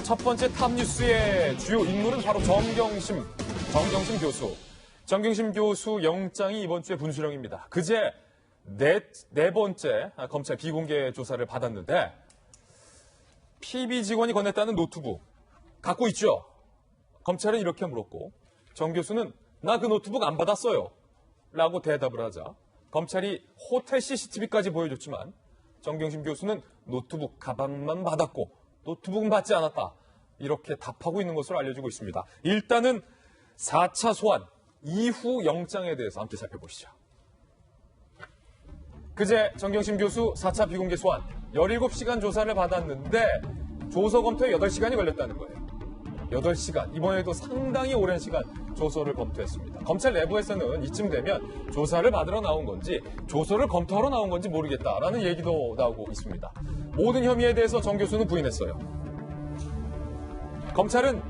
첫 번째 탑뉴스의 주요 인물은 바로 정경심 교수. 정경심 교수 영장이 이번 주에 분수령입니다. 그제 네 번째 검찰 비공개 조사를 받았는데 PB 직원이 건넸다는 노트북 갖고 있죠? 검찰은 이렇게 물었고 정 교수는 나 그 노트북 안 받았어요 라고 대답을 하자 검찰이 호텔 CCTV까지 보여줬지만 정경심 교수는 노트북 가방만 받았고 노트북은 받지 않았다. 이렇게 답하고 있는 것으로 알려지고 있습니다. 일단은 4차 소환 이후 영장에 대해서 함께 살펴보시죠. 그제 정경심 교수 4차 비공개 소환 17시간 조사를 받았는데 조서 검토에 8시간이 걸렸다는 거예요. 8시간. 이번에도 상당히 오랜 시간 조서를 검토했습니다. 검찰 내부에서는 이쯤 되면 조사를 받으러 나온 건지 조서를 검토하러 나온 건지 모르겠다라는 얘기도 나오고 있습니다. 모든 혐의에 대해서 정 교수는 부인했어요. 검찰은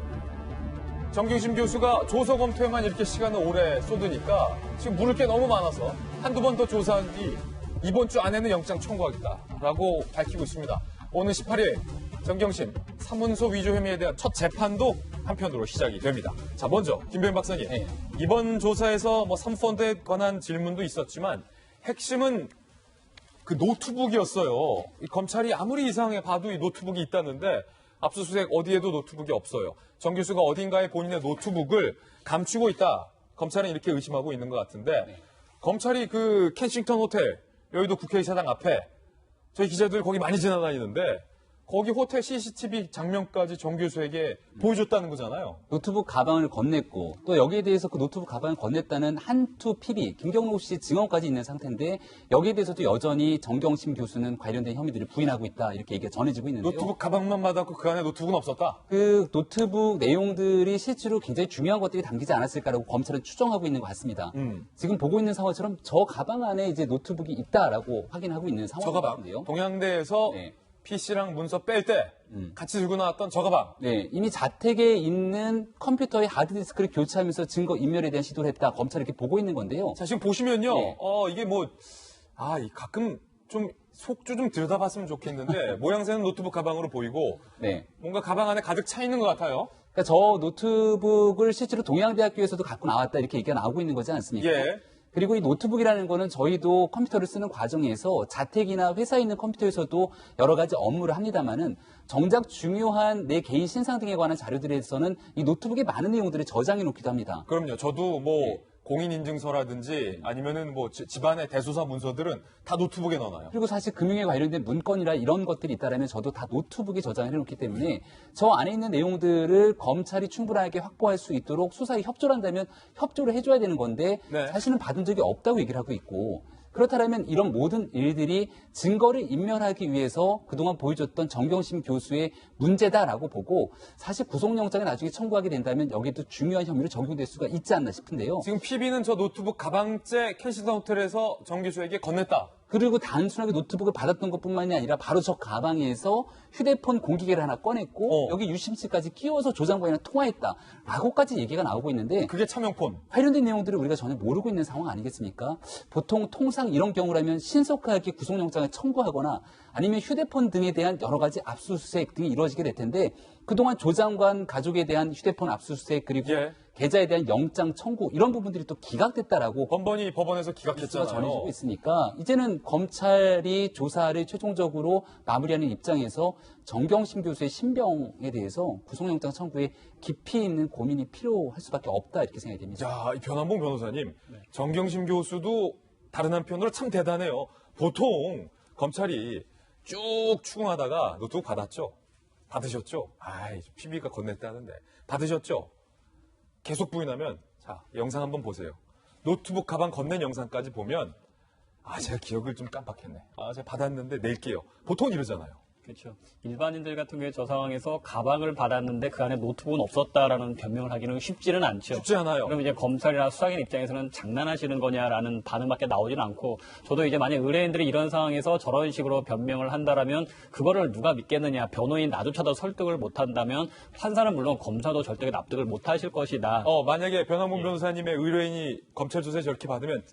정경심 교수가 조서 검토에만 이렇게 시간을 오래 쏟으니까 지금 물을 게 너무 많아서 한두 번 더 조사한 뒤 이번 주 안에는 영장 청구하겠다라고 밝히고 있습니다. 오늘 18일 정경심 사문서 위조 혐의에 대한 첫 재판도 한편으로 시작이 됩니다. 자, 먼저 김병현 박사님. 이번 조사에서 사모펀드에 관한 질문도 있었지만 핵심은 그 노트북이었어요. 검찰이 아무리 이상해 봐도 이 노트북이 있다는데 압수수색 어디에도 노트북이 없어요. 정 교수가 어딘가에 본인의 노트북을 감추고 있다. 검찰은 이렇게 의심하고 있는 것 같은데 검찰이 그 켄싱턴 호텔 여의도 국회의사당 앞에 저희 기자들 거기 많이 지나다니는데 거기 호텔 CCTV 장면까지 정 교수에게 보여줬다는 거잖아요. 노트북 가방을 건넸고 또 여기에 대해서 그 노트북 가방을 건넸다는 한투 PB, 김경록 씨 증언까지 있는 상태인데 여기에 대해서도 여전히 정경심 교수는 관련된 혐의들을 부인하고 있다 이렇게 얘기가 전해지고 있는데요. 노트북 가방만 받았고 그 안에 노트북은 없었다? 그 노트북 내용들이 실제로 굉장히 중요한 것들이 담기지 않았을까라고 검찰은 추정하고 있는 것 같습니다. 지금 보고 있는 상황처럼 저 가방 안에 이제 노트북이 있다라고 확인하고 있는 상황인데요. 동양대에서 PC랑 문서 뺄 때 같이 들고 나왔던 저 가방. 네, 이미 자택에 있는 컴퓨터의 하드디스크를 교체하면서 증거 인멸에 대한 시도를 했다. 검찰이 이렇게 보고 있는 건데요. 자, 지금 보시면요. 이게 가끔 좀 속주 좀 들여다봤으면 좋겠는데 모양새는 노트북 가방으로 보이고 뭔가 가방 안에 가득 차 있는 것 같아요. 그러니까 저 노트북을 실제로 동양대학교에서도 갖고 나왔다 이렇게 얘기가 나오고 있는 거지 않습니까? 그리고 이 노트북이라는 거는 저희도 컴퓨터를 쓰는 과정에서 자택이나 회사에 있는 컴퓨터에서도 여러 가지 업무를 합니다만은 정작 중요한 내 개인 신상 등에 관한 자료들에서는 이 노트북에 많은 내용들을 저장해 놓기도 합니다. 그럼요. 저도 공인인증서라든지 아니면은 집안의 대소사 문서들은 다 노트북에 넣어놔요. 그리고 사실 금융에 관련된 문건이라 이런 것들이 있다라면 저도 다 노트북에 저장을 해놓기 때문에 저 안에 있는 내용들을 검찰이 충분하게 확보할 수 있도록 수사에 협조를 한다면 협조를 해줘야 되는 건데 사실은 받은 적이 없다고 얘기를 하고 있고 그렇다면 이런 모든 일들이 증거를 인멸하기 위해서 그동안 보여줬던 정경심 교수의 문제다라고 보고 사실 구속영장을 나중에 청구하게 된다면 여기에도 중요한 혐의로 적용될 수가 있지 않나 싶은데요. 지금 PB는 저 노트북 가방째 켄싱턴 호텔에서 정 교수에게 건넸다. 그리고 단순하게 노트북을 받았던 것뿐만이 아니라 바로 저 가방에서 휴대폰 공기계를 하나 꺼냈고 여기 유심칩까지 끼워서 조장관이랑 통화했다라고까지 얘기가 나오고 있는데 그게 차명폰. 관련된 내용들을 우리가 전혀 모르고 있는 상황 아니겠습니까? 보통 통상 이런 경우라면 신속하게 구속영장을 청구하거나 아니면 휴대폰 등에 대한 여러 가지 압수수색 등이 이루어지게 될 텐데 그동안 조장관 가족에 대한 휴대폰 압수수색 그리고 계좌에 대한 영장 청구 이런 부분들이 또 기각됐다라고 번번이 법원에서 기각했잖아요. 전해지고 있으니까 이제는 검찰이 조사를 최종적으로 마무리하는 입장에서 정경심 교수의 신병에 대해서 구속영장 청구에 깊이 있는 고민이 필요할 수밖에 없다 이렇게 생각이 됩니다. 자, 이 변한봉 변호사님, 정경심 교수도 다른 한편으로 참 대단해요. 보통 검찰이 쭉 추궁하다가 노트북 받으셨죠? PB가 건넸다는데 받으셨죠? 계속 부인하면 자, 영상 한번 보세요. 노트북 가방 건넨 영상까지 보면 제가 기억을 좀 깜빡했네. 제가 받았는데 낼게요. 보통 이러잖아요. 그렇죠. 일반인들 같은 경우에 저 상황에서 가방을 받았는데 그 안에 노트북은 없었다라는 변명을 하기는 쉽지는 않죠. 쉽지 않아요. 그럼 이제 검찰이나 수사기관 입장에서는 장난하시는 거냐라는 반응밖에 나오지는 않고 저도 이제 만약 의뢰인들이 이런 상황에서 저런 식으로 변명을 한다라면 그거를 누가 믿겠느냐. 변호인 나조차도 설득을 못한다면 판사는 물론 검사도 절대 납득을 못하실 것이다. 만약에 변한봉 변호사님의 의뢰인이 검찰 조사에 저렇게 받으면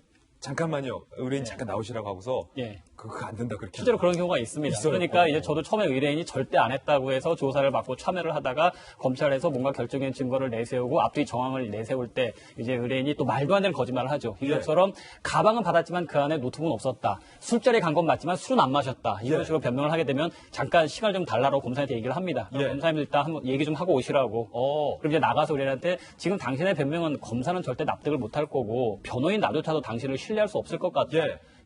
잠깐만요. 의뢰인 잠깐 나오시라고 하고서 예. 그거 안 된다 그렇게. 실제로 그런 경우가 있습니다. 있어요. 그러니까 이제 저도 처음에 의뢰인이 절대 안 했다고 해서 조사를 받고 참여를 하다가 검찰에서 뭔가 결정적인 증거를 내세우고 앞뒤 정황을 내세울 때 이제 의뢰인이 또 말도 안 되는 거짓말을 하죠. 이것처럼 가방은 받았지만 그 안에 노트북은 없었다. 술자리에 간 건 맞지만 술은 안 마셨다. 이런 식으로 변명을 하게 되면 잠깐 시간을 좀 달라고 검사한테 얘기를 합니다. 검사님 일단 한번 얘기 좀 하고 오시라고. 그럼 이제 나가서 의뢰인한테 지금 당신의 변명은 검사는 절대 납득을 못할 거고 변호인 나조차도 당신을 신뢰할 수 없을 것 같다.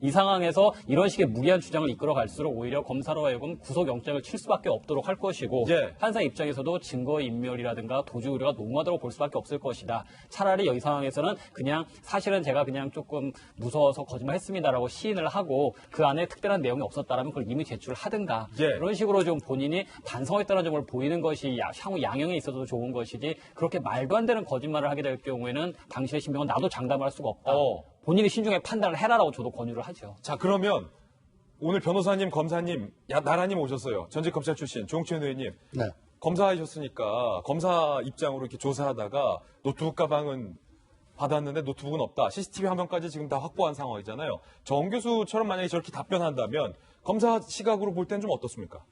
이 상황에서 이런 식의 무리한 주장을 이끌어 갈수록 오히려 검사로 하여금 구속영장을 칠 수밖에 없도록 할 것이고 판사 입장에서도 증거인멸이라든가 도주 우려가 농후하도록 볼 수밖에 없을 것이다. 차라리 이 상황에서는 그냥 사실은 제가 그냥 조금 무서워서 거짓말했습니다라고 시인을 하고 그 안에 특별한 내용이 없었다라면 그걸 이미 제출을 하든가 이런 식으로 좀 본인이 반성했다는 점을 보이는 것이 향후 양형에 있어서도 좋은 것이지 그렇게 말도 안 되는 거짓말을 하게 될 경우에는 당신의 신병은 나도 장담할 수가 없다. 본인이 신중하게 판단을 해라라고 저도 권유를 하죠. 자, 그러면 오늘 변호사님, 검사님, 나라님 오셨어요. 전직 검찰 출신 조홍천 의원님. 네. 검사하셨으니까 검사 입장으로 이렇게 조사하다가 노트북 가방은 받았는데 노트북은 없다. CCTV 화면까지 지금 다 확보한 상황이잖아요. 정 교수처럼 만약에 저렇게 답변한다면 검사 시각으로 볼 때는 좀 어떻습니까?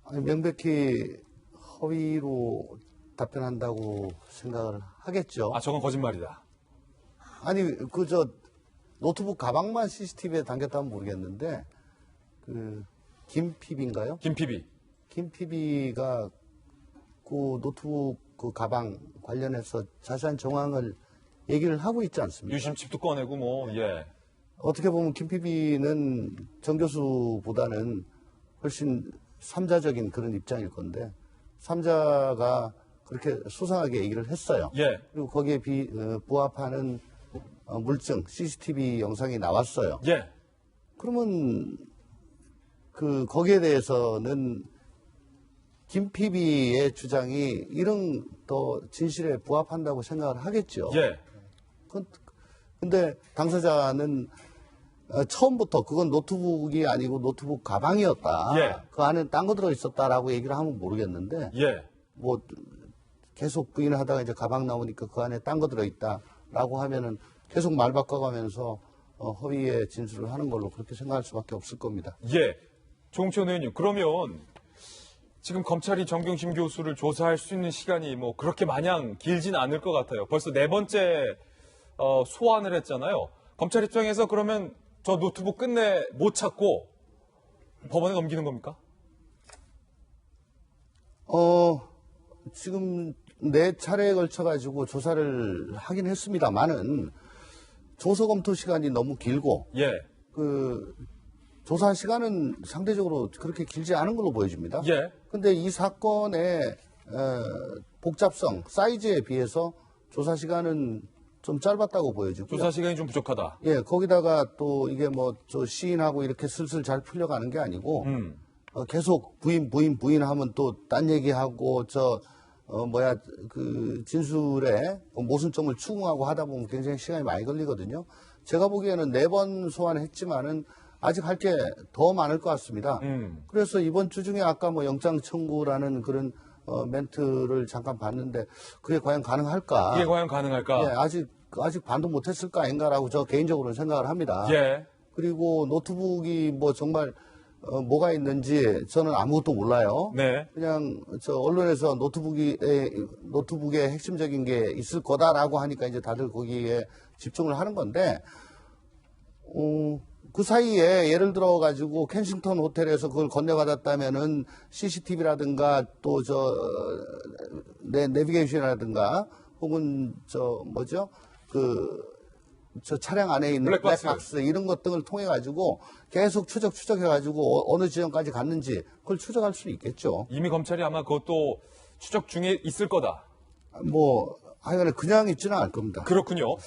아니, 명백히 허위로 답변한다고 생각을 하겠죠. 아, 저건 거짓말이다. 아니, 노트북 가방만 CCTV에 담겼다면 모르겠는데, 김PB인가요? 김PB. 김PB가 그 노트북 그 가방 관련해서 자세한 정황을 얘기를 하고 있지 않습니까? 유심칩도 꺼내고 어떻게 보면 김PB는 정 교수보다는 훨씬 삼자적인 그런 입장일 건데, 삼자가 그렇게 수상하게 얘기를 했어요. 그리고 거기에 부합하는 물증, CCTV 영상이 나왔어요. 그러면 거기에 대해서는 김PB의 주장이 이런 더 진실에 부합한다고 생각을 하겠죠. 근데 당사자는 처음부터 그건 노트북이 아니고 노트북 가방이었다. 그 안에 딴 거 들어있었다라고 얘기를 하면 모르겠는데 뭐 계속 부인하다가 이제 가방 나오니까 그 안에 딴 거 들어있다라고 하면은 계속 말 바꿔가면서 허위의 진술을 하는 걸로 그렇게 생각할 수밖에 없을 겁니다. 조홍천 의원님, 그러면 지금 검찰이 정경심 교수를 조사할 수 있는 시간이 뭐 그렇게 마냥 길진 않을 것 같아요. 벌써 4번째 소환을 했잖아요. 검찰 입장에서 그러면 저 노트북 끝내 못 찾고 법원에 넘기는 겁니까? 지금 4차례에 걸쳐가지고 조사를 하긴 했습니다만은 조서 검토 시간이 너무 길고 조사 시간은 상대적으로 그렇게 길지 않은 걸로 보여집니다. 근데 이 사건의 복잡성, 사이즈에 비해서 조사 시간은 좀 짧았다고 보여지고요. 조사 시간이 좀 부족하다. 거기다가 또 이게 저 시인하고 이렇게 슬슬 잘 풀려가는 게 아니고 계속 부인하면 또 딴 얘기하고 진술에 모순점을 추궁하고 하다 보면 굉장히 시간이 많이 걸리거든요. 제가 보기에는 4번 소환했지만은 아직 할 게 더 많을 것 같습니다. 그래서 이번 주 중에 아까 영장 청구라는 그런 멘트를 잠깐 봤는데 그게 과연 가능할까? 이게 과연 가능할까? 아직 반도 못했을까 아닌가라고 저 개인적으로는 생각을 합니다. 그리고 노트북이 정말 뭐가 있는지 저는 아무것도 몰라요. 그냥 언론에서 노트북에 핵심적인 게 있을 거다라고 하니까 이제 다들 거기에 집중을 하는 건데, 그 사이에 예를 들어 가지고 켄싱턴 호텔에서 그걸 건네받았다면은 CCTV라든가 또 내비게이션이라든가 혹은 차량 안에 있는 블랙박스 이런 것 등을 통해 가지고 계속 추적해 가지고 어느 지점까지 갔는지 그걸 추적할 수 있겠죠. 이미 검찰이 아마 그것도 추적 중에 있을 거다. 하여간에 그냥 있지는 않을 겁니다. 그렇군요.